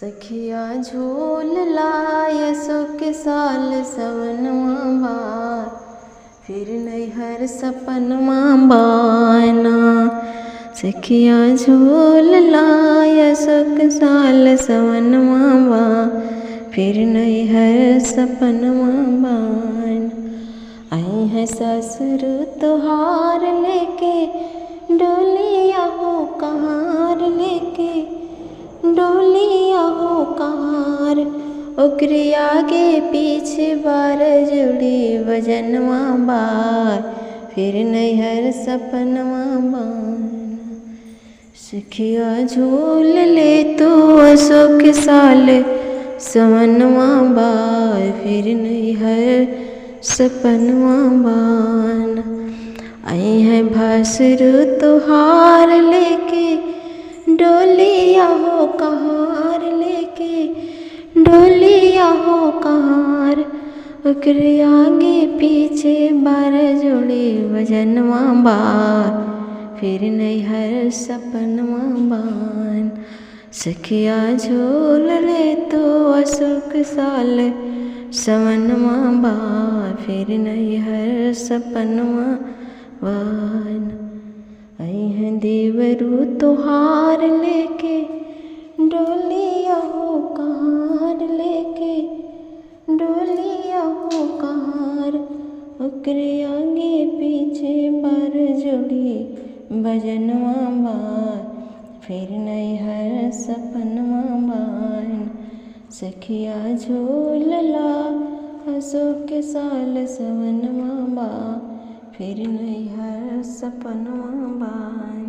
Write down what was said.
सखिया झूल लाय सुख साल सवनवा बार, फिर नैहर सपनवा बाना। सखिया झूल लाय सुख साल सवनवा बार, फिर नैहर सपनवा बाना। आई है ससुर तुहार लेके, डोलिया हो कहार लेके, डोलिया हो कहार। ओकरे आगे पीछे बार जुड़ी वजनवा बार, फिर नैहर सपनवा बाना। सखिया झूल ले तो अशोक साल सवनवा बार, फिर नैहर सपनवा बाना। आई है भासुर तुहार लेके, डोलिया हो कहार लेके, डोलिया हो कहार। ओकरे आगे पीछे बार जोड़े वजनवा बार, फिर नैहर सपनवा बान। सखिया झूल ले तो अशोक साल सवनवा बार, फिर नैहर सपनवा बान। आई है देवरू तुहार लेके, डोलिया हो कहार लेके, डोलिया हो कहार। ओकरे आगे पीछे बार जोड़ी भजनवा बार, फिर नैहर सपनवा बान। सखिया झूल ला अशोक साल सवनवा बार, फिर नैहर सपनवा बान।